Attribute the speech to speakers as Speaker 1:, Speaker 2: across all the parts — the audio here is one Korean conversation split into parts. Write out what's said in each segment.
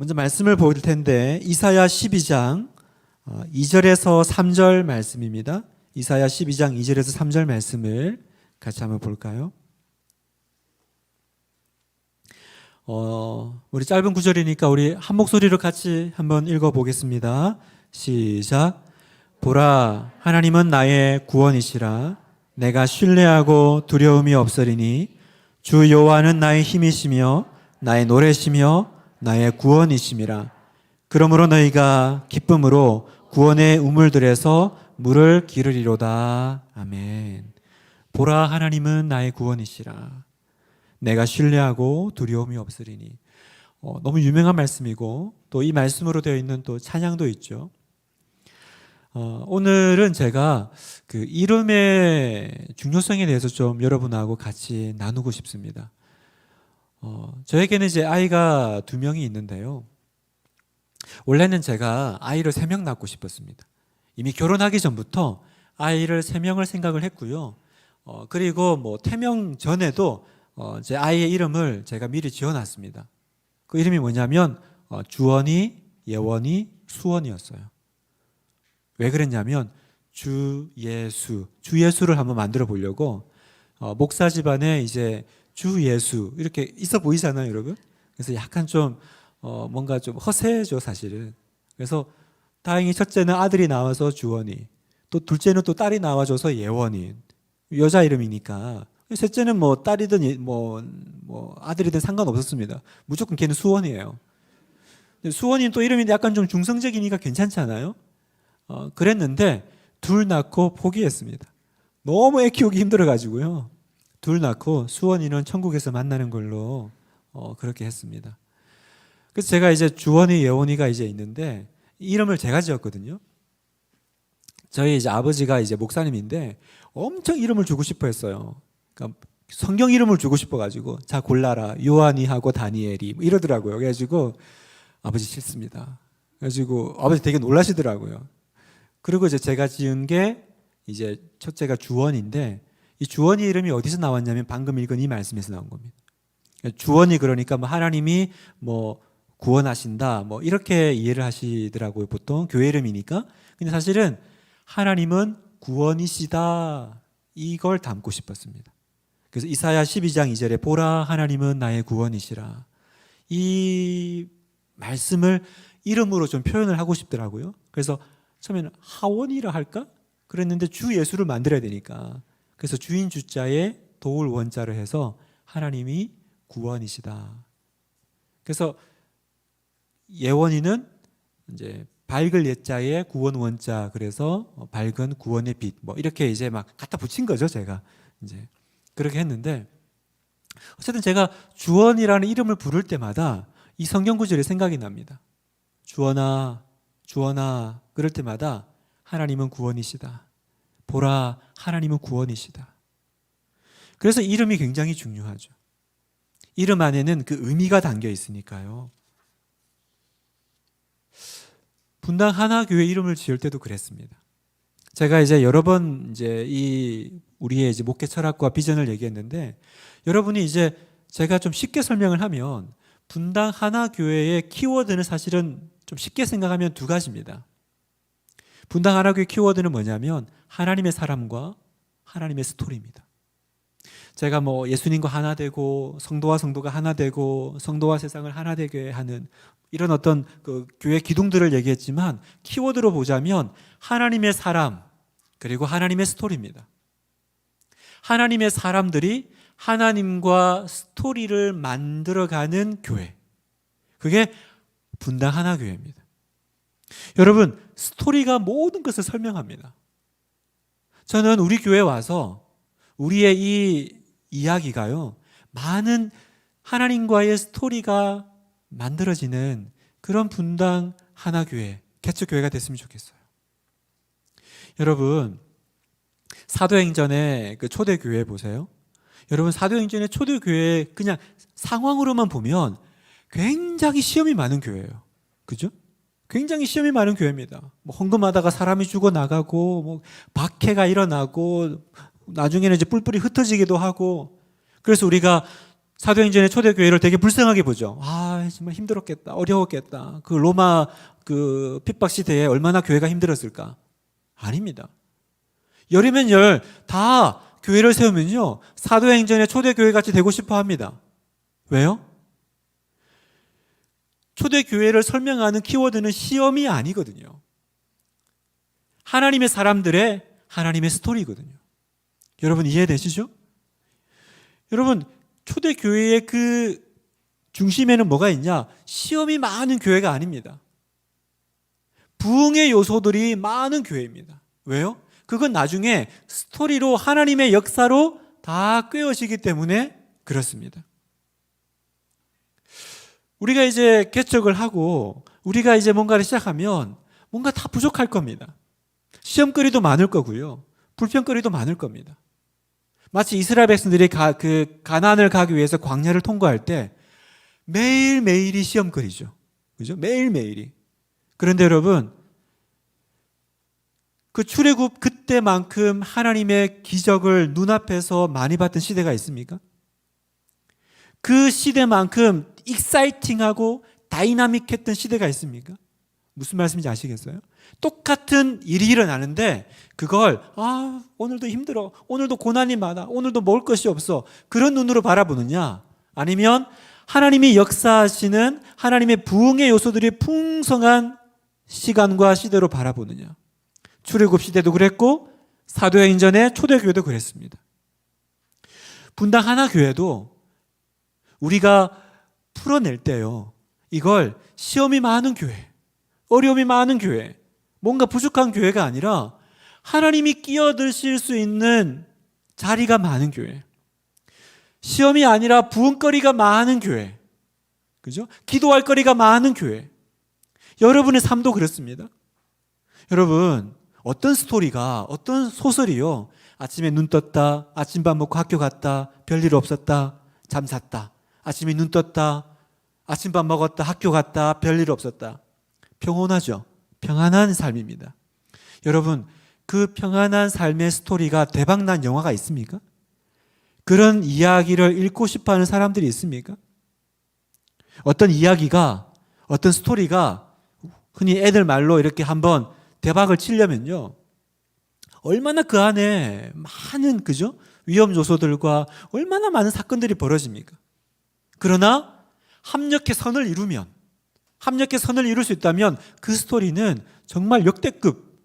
Speaker 1: 먼저 말씀을 볼 텐데 이사야 12장 2절에서 3절 말씀입니다. 이사야 12장 2절에서 3절 말씀을 같이 한번 볼까요? 우리 짧은 구절이니까 우리 한 목소리로 같이 한번 읽어보겠습니다. 시작. 보라, 하나님은 나의 구원이시라. 내가 신뢰하고 두려움이 없으리니 주 여호와는 나의 힘이시며 나의 노래시며 나의 구원이심이라. 그러므로 너희가 기쁨으로 구원의 우물들에서 물을 기르리로다. 아멘. 보라, 하나님은 나의 구원이시라. 내가 신뢰하고 두려움이 없으리니. 너무 유명한 말씀이고 또 이 말씀으로 되어 있는 또 찬양도 있죠. 오늘은 제가 그 이름의 중요성에 대해서 좀 여러분하고 같이 나누고 싶습니다. 저에게는 이제 아이가 2명이 있는데요. 원래는 제가 아이를 3명 낳고 싶었습니다. 이미 결혼하기 전부터 아이를 3명을 생각을 했고요. 그리고 뭐 태명 전에도 제 아이의 이름을 제가 미리 지어놨습니다. 그 이름이 뭐냐면 주원이, 예원이, 수원이었어요. 왜 그랬냐면 주 예수를 한번 만들어 보려고 목사 집안에 이제 주 예수 이렇게 있어 보이잖아요, 여러분. 그래서 약간 좀 뭔가 좀 허세죠, 사실은. 그래서 다행히 첫째는 아들이 나와서 주원이, 또 둘째는 또 딸이 나와줘서 예원이, 여자 이름이니까. 셋째는 뭐 딸이든 뭐 아들이든 상관없었습니다. 무조건 걔는 수원이에요. 수원이는 또 이름이 약간 좀 중성적이니까 괜찮잖아요. 그랬는데 둘 낳고 포기했습니다. 너무 애 키우기 힘들어가지고요. 둘 낳고 수원이는 천국에서 만나는 걸로 그렇게 했습니다. 그래서 제가 이제 주원이, 예원이가 이제 있는데 이름을 제가 지었거든요. 저희 이제 아버지가 이제 목사님인데 엄청 이름을 주고 싶어 했어요. 그러니까 성경 이름을 주고 싶어가지고 자 골라라, 요한이하고 다니엘이 뭐 이러더라고요. 그래가지고 아버지 싫습니다. 그래가지고 아버지 되게 놀라시더라고요. 그리고 이제 제가 지은 게 이제 첫째가 주원인데 이 주원이 이름이 어디서 나왔냐면 방금 읽은 이 말씀에서 나온 겁니다. 주원이 그러니까 뭐 하나님이 뭐 구원하신다 뭐 이렇게 이해를 하시더라고요. 보통 교회 이름이니까. 근데 사실은 하나님은 구원이시다 이걸 담고 싶었습니다. 그래서 이사야 12장 2절에 보라, 하나님은 나의 구원이시라. 이 말씀을 이름으로 좀 표현을 하고 싶더라고요. 그래서 처음에는 하원이라 할까? 그랬는데 주 예수를 만들어야 되니까. 그래서 주인 주자에 도울 원자를 해서 하나님이 구원이시다. 그래서 예원이는 이제 밝을 예자에 구원 원자, 그래서 밝은 구원의 빛, 뭐 이렇게 이제 막 갖다 붙인 거죠, 제가. 이제 그렇게 했는데, 어쨌든 제가 주원이라는 이름을 부를 때마다 이 성경 구절이 생각이 납니다. 주원아, 주원아, 그럴 때마다 하나님은 구원이시다. 보라, 하나님은 구원이시다. 그래서 이름이 굉장히 중요하죠. 이름 안에는 그 의미가 담겨 있으니까요. 분당 하나교회 이름을 지을 때도 그랬습니다. 제가 이제 여러 번 이제 우리의 이제 목회 철학과 비전을 얘기했는데, 여러분이 이제 제가 좀 쉽게 설명을 하면 분당 하나교회의 키워드는 사실은 좀 쉽게 생각하면 2가지입니다. 분당 하나교회 키워드는 뭐냐면 하나님의 사람과 하나님의 스토리입니다. 제가 뭐 예수님과 하나 되고 성도와 성도가 하나 되고 성도와 세상을 하나 되게 하는 이런 어떤 그 교회 기둥들을 얘기했지만 키워드로 보자면 하나님의 사람 그리고 하나님의 스토리입니다. 하나님의 사람들이 하나님과 스토리를 만들어가는 교회, 그게 분당 하나교회입니다. 여러분, 스토리가 모든 것을 설명합니다. 저는 우리 교회에 와서 우리의 이 이야기가요, 많은 하나님과의 스토리가 만들어지는 그런 분당 하나교회, 개척교회가 됐으면 좋겠어요. 여러분, 사도행전의 그 초대교회 보세요. 여러분, 사도행전의 초대교회 그냥 상황으로만 보면 굉장히 시험이 많은 교회예요. 그죠? 굉장히 시험이 많은 교회입니다. 뭐 헌금하다가 사람이 죽어나가고 뭐 박해가 일어나고 나중에는 이제 뿔뿔이 흩어지기도 하고, 그래서 우리가 사도행전의 초대교회를 되게 불쌍하게 보죠. 아, 정말 힘들었겠다. 어려웠겠다. 그 로마 그 핍박 시대에 얼마나 교회가 힘들었을까? 아닙니다. 열이면 열 다 교회를 세우면요, 사도행전의 초대교회 같이 되고 싶어 합니다. 왜요? 초대교회를 설명하는 키워드는 시험이 아니거든요. 하나님의 사람들의 하나님의 스토리거든요. 여러분 이해되시죠? 여러분, 초대교회의 그 중심에는 뭐가 있냐? 시험이 많은 교회가 아닙니다. 부흥의 요소들이 많은 교회입니다. 왜요? 그건 나중에 스토리로 하나님의 역사로 다 꿰어지기 때문에 그렇습니다. 우리가 이제 개척을 하고 우리가 이제 뭔가를 시작하면 뭔가 다 부족할 겁니다. 시험거리도 많을 거고요. 불평거리도 많을 겁니다. 마치 이스라엘 백성들이 가나안을 가기 위해서 광야를 통과할 때 매일매일이 시험거리죠. 그죠? 매일매일이. 그런데 여러분, 그 출애굽 그때만큼 하나님의 기적을 눈앞에서 많이 봤던 시대가 있습니까? 그 시대만큼 익사이팅하고 다이나믹했던 시대가 있습니까? 무슨 말씀인지 아시겠어요? 똑같은 일이 일어나는데 그걸 오늘도 힘들어, 오늘도 고난이 많아, 오늘도 먹을 것이 없어, 그런 눈으로 바라보느냐, 아니면 하나님이 역사하시는 하나님의 부흥의 요소들이 풍성한 시간과 시대로 바라보느냐. 출애굽 시대도 그랬고 사도행전의 초대교회도 그랬습니다. 분당 하나교회도 우리가 풀어낼 때요, 이걸 시험이 많은 교회, 어려움이 많은 교회, 뭔가 부족한 교회가 아니라 하나님이 끼어드실 수 있는 자리가 많은 교회, 시험이 아니라 부흥거리가 많은 교회, 그죠? 기도할 거리가 많은 교회. 여러분의 삶도 그렇습니다. 여러분, 어떤 스토리가, 어떤 소설이요, 아침에 눈 떴다, 아침밥 먹고 학교 갔다, 별일 없었다, 잠 잤다. 아침에 눈 떴다, 아침밥 먹었다, 학교 갔다, 별일 없었다. 평온하죠? 평안한 삶입니다. 여러분, 그 평안한 삶의 스토리가 대박난 영화가 있습니까? 그런 이야기를 읽고 싶어하는 사람들이 있습니까? 어떤 이야기가, 어떤 스토리가 흔히 애들 말로 이렇게 한번 대박을 치려면요, 얼마나 그 안에 많은, 그죠? 위험 요소들과 얼마나 많은 사건들이 벌어집니까? 그러나 합력의 선을 이룰 수 있다면 그 스토리는 정말 역대급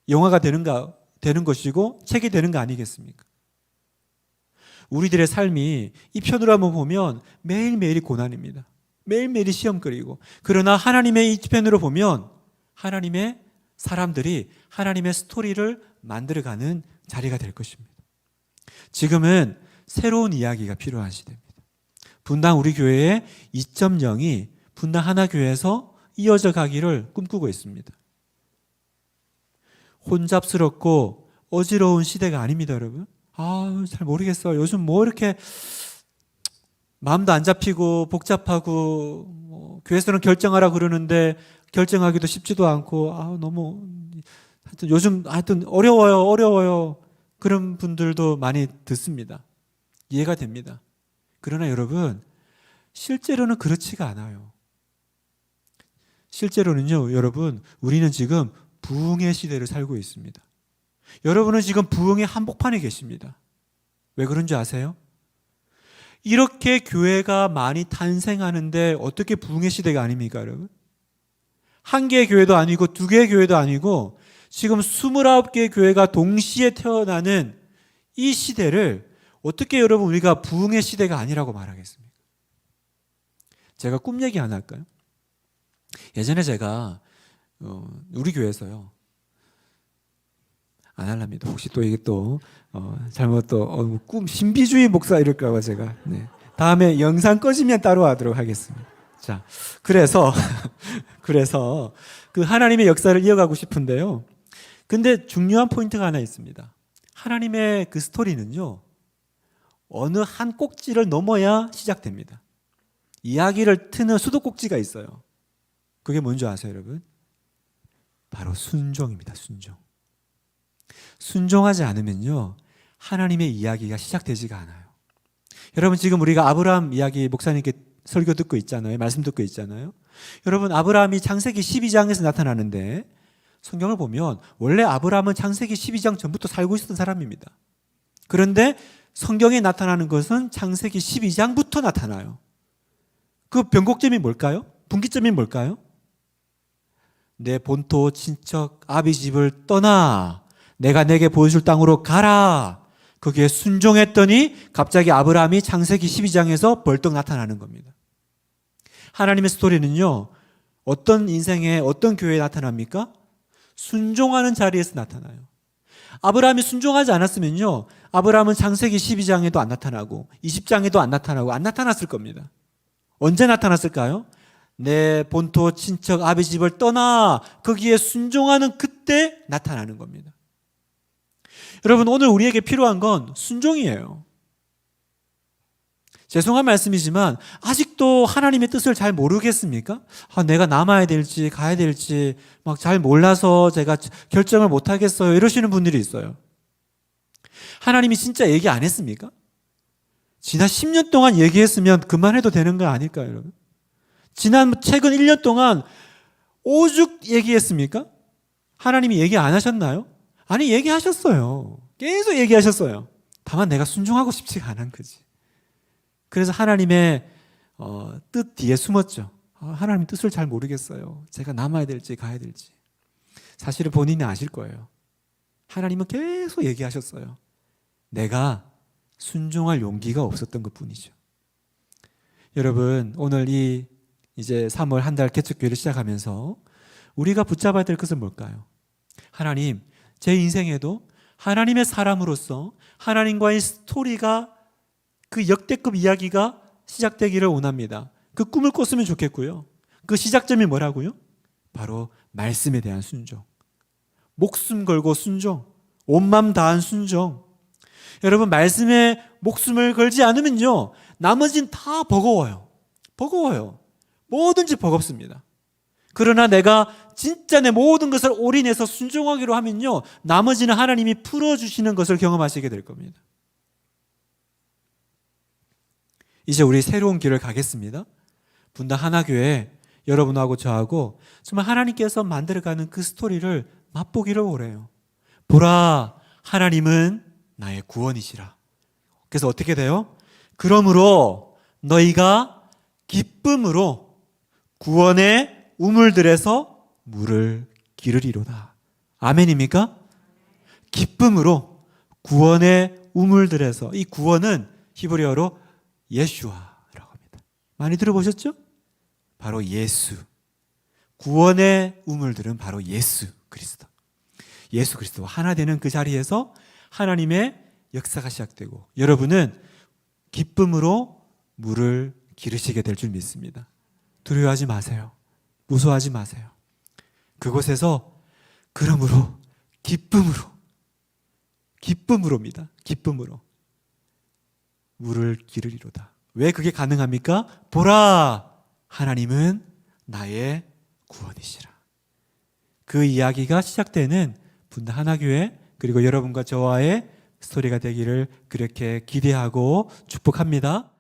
Speaker 1: 영화가 되는 것이고 책이 되는 거 아니겠습니까? 우리들의 삶이 이 편으로 한번 보면 매일매일이 고난입니다. 매일매일이 시험거리고, 그러나 하나님의 이 편으로 보면 하나님의 사람들이 하나님의 스토리를 만들어가는 자리가 될 것입니다. 지금은 새로운 이야기가 필요한 시대입니다. 분당 우리 교회의 2.0이 분당 하나교회에서 이어져 가기를 꿈꾸고 있습니다. 혼잡스럽고 어지러운 시대가 아닙니다, 여러분. 잘 모르겠어요. 요즘 뭐 이렇게 마음도 안 잡히고 복잡하고, 교회에서는 결정하라 그러는데 결정하기도 쉽지도 않고, 너무 하여튼 요즘 어려워요. 그런 분들도 많이 듣습니다. 이해가 됩니다. 그러나 여러분, 실제로는 그렇지가 않아요. 실제로는요, 여러분, 우리는 지금 부흥의 시대를 살고 있습니다. 여러분은 지금 부흥의 한복판에 계십니다. 왜 그런 줄 아세요? 이렇게 교회가 많이 탄생하는데 어떻게 부흥의 시대가 아닙니까, 여러분? 한 개의 교회도 아니고 두 개의 교회도 아니고 지금 29개의 교회가 동시에 태어나는 이 시대를 어떻게 여러분 우리가 부흥의 시대가 아니라고 말하겠습니까? 제가 꿈 얘기 하나 할까요? 예전에 제가 우리 교회에서요, 안 할랍니다. 혹시 또 이게 잘못 꿈 신비주의 목사 이럴까 봐 제가 다음에 영상 꺼지면 따로 하도록 하겠습니다. 자, 그래서 그 하나님의 역사를 이어가고 싶은데요. 근데 중요한 포인트가 하나 있습니다. 하나님의 그 스토리는요, 어느 한 꼭지를 넘어야 시작됩니다. 이야기를 트는 수도꼭지가 있어요. 그게 뭔지 아세요, 여러분? 바로 순종입니다. 순종하지 않으면요, 하나님의 이야기가 시작되지가 않아요. 여러분 지금 우리가 아브라함 이야기 목사님께 설교 듣고 있잖아요. 말씀 듣고 있잖아요. 여러분 아브라함이 창세기 12장에서 나타나는데 성경을 보면 원래 아브라함은 창세기 12장 전부터 살고 있었던 사람입니다. 그런데 성경에 나타나는 것은 창세기 12장부터 나타나요. 그 변곡점이 뭘까요? 분기점이 뭘까요? 내 본토 친척 아비 집을 떠나 내가 내게 보여줄 땅으로 가라. 거기에 순종했더니 갑자기 아브라함이 창세기 12장에서 벌떡 나타나는 겁니다. 하나님의 스토리는요, 어떤 인생에 어떤 교회에 나타납니까? 순종하는 자리에서 나타나요. 아브라함이 순종하지 않았으면요, 아브라함은 창세기 12장에도 안 나타나고 20장에도 안 나타나고 안 나타났을 겁니다. 언제 나타났을까요? 내 본토 친척 아비 집을 떠나 거기에 순종하는 그때 나타나는 겁니다. 여러분 오늘 우리에게 필요한 건 순종이에요. 죄송한 말씀이지만 아직도 하나님의 뜻을 잘 모르겠습니까? 내가 남아야 될지 가야 될지 막 잘 몰라서 제가 결정을 못 하겠어요. 이러시는 분들이 있어요. 하나님이 진짜 얘기 안 했습니까? 지난 10년 동안 얘기했으면 그만해도 되는 거 아닐까요, 여러분? 최근 1년 동안 오죽 얘기했습니까? 하나님이 얘기 안 하셨나요? 아니, 얘기하셨어요. 계속 얘기하셨어요. 다만 내가 순종하고 싶지가 않은 거지. 그래서 하나님의 뜻 뒤에 숨었죠. 하나님 뜻을 잘 모르겠어요. 제가 남아야 될지 가야 될지. 사실은 본인이 아실 거예요. 하나님은 계속 얘기하셨어요. 내가 순종할 용기가 없었던 것뿐이죠. 여러분 오늘 이제 3월 한 달 개척교회를 시작하면서 우리가 붙잡아야 될 것은 뭘까요? 하나님, 제 인생에도 하나님의 사람으로서 하나님과의 스토리가 그 역대급 이야기가 시작되기를 원합니다. 그 꿈을 꿨으면 좋겠고요. 그 시작점이 뭐라고요? 바로 말씀에 대한 순종. 목숨 걸고 순종. 온 맘 다한 순종. 여러분 말씀에 목숨을 걸지 않으면요, 나머지는 다 버거워요. 버거워요. 뭐든지 버겁습니다. 그러나 내가 진짜 내 모든 것을 올인해서 순종하기로 하면요, 나머지는 하나님이 풀어주시는 것을 경험하시게 될 겁니다. 이제 우리 새로운 길을 가겠습니다. 분당 하나교회 여러분하고 저하고 정말 하나님께서 만들어가는 그 스토리를 맛보기를 원해요. 보라, 하나님은 나의 구원이시라. 그래서 어떻게 돼요? 그러므로 너희가 기쁨으로 구원의 우물들에서 물을 기르리로다. 아멘입니까? 기쁨으로 구원의 우물들에서, 이 구원은 히브리어로 예슈아라고 합니다. 많이 들어보셨죠? 바로 예수. 구원의 우물들은 바로 예수 그리스도. 예수 그리스도와 하나 되는 그 자리에서 하나님의 역사가 시작되고 여러분은 기쁨으로 물을 기르시게 될 줄 믿습니다. 두려워하지 마세요. 무서워하지 마세요. 그곳에서 그러므로 기쁨으로입니다. 기쁨으로 물을 기르리로다. 왜 그게 가능합니까? 보라, 하나님은 나의 구원이시라. 그 이야기가 시작되는 분당 하나교회 그리고 여러분과 저와의 스토리가 되기를 그렇게 기대하고 축복합니다.